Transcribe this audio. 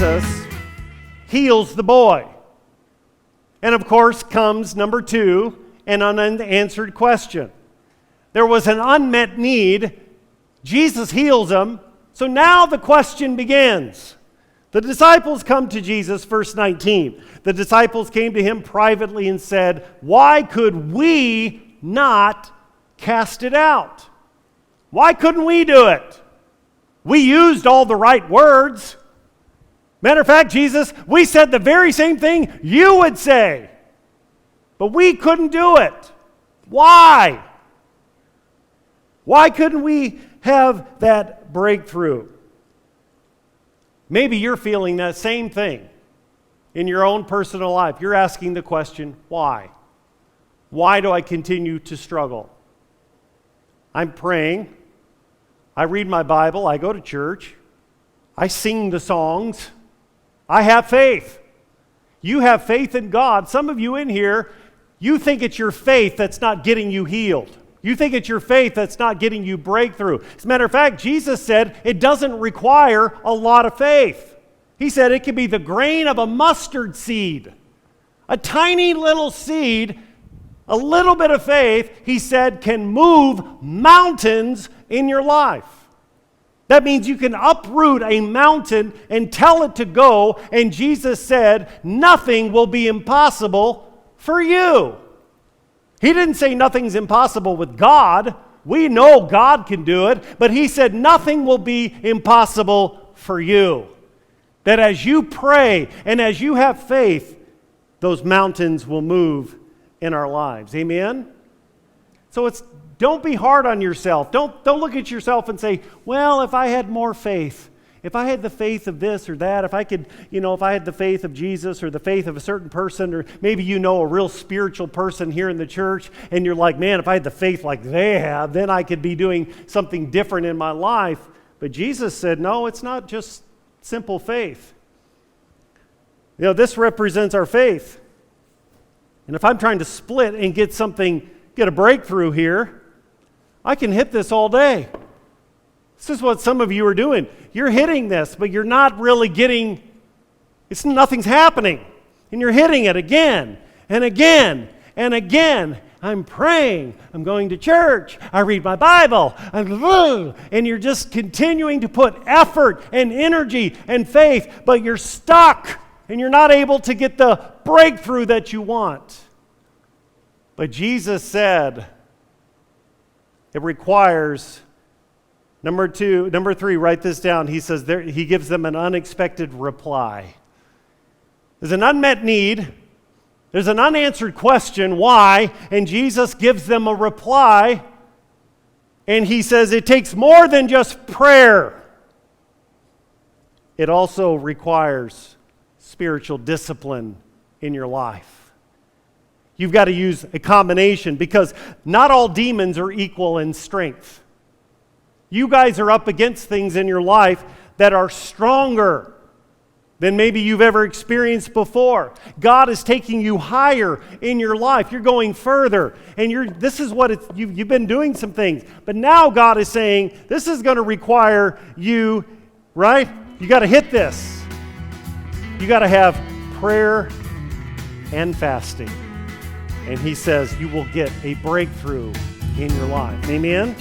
Jesus heals the boy. And of course comes number 2, an unanswered question. There was an unmet need. Jesus heals him. So now the question begins. The disciples come to Jesus, verse 19. The disciples came to him privately and said, "Why could we not cast it out?" Why couldn't we do it? We used all the right words. Matter of fact, Jesus, we said the very same thing you would say. But we couldn't do it. Why? Why couldn't we have that breakthrough? Maybe you're feeling that same thing in your own personal life. You're asking the question, why? Why do I continue to struggle? I'm praying. I read my Bible. I go to church. I sing the songs. I have faith. You have faith in God. Some of you in here, you think it's your faith that's not getting you healed. You think it's your faith that's not getting you breakthrough. As a matter of fact, Jesus said it doesn't require a lot of faith. He said it could be the grain of a mustard seed. A tiny little seed, a little bit of faith, he said, can move mountains in your life. That means you can uproot a mountain and tell it to go, and Jesus said, nothing will be impossible for you. He didn't say nothing's impossible with God. We know God can do it, but he said nothing will be impossible for you. That as you pray and as you have faith, those mountains will move in our lives. Amen? So don't be hard on yourself. Don't look at yourself and say, well, if I had more faith, if I had the faith of this or that, if I could, if I had the faith of Jesus or the faith of a certain person, or maybe a real spiritual person here in the church, and you're like, man, if I had the faith like they have, then I could be doing something different in my life. But Jesus said, no, it's not just simple faith. This represents our faith. And if I'm trying to split and get a breakthrough here, I can hit this all day. This is what some of you are doing. You're hitting this, but you're not really nothing's happening. And you're hitting it again and again and again. I'm praying. I'm going to church. I read my Bible. And you're just continuing to put effort and energy and faith, but you're stuck and you're not able to get the breakthrough that you want. But Jesus said it requires Number 3, write this down. He says he gives them an unexpected reply. There's an unmet need. There's an unanswered question, why? And Jesus gives them a reply. And he says it takes more than just prayer. It also requires spiritual discipline in your life. You've got to use a combination because not all demons are equal in strength. You guys are up against things in your life that are stronger than maybe you've ever experienced before. God is taking you higher in your life. You're going further. And you've been doing some things. But now God is saying, this is going to require you, right? You got to hit this. You got to have prayer and fasting. And he says you will get a breakthrough in your life. Amen?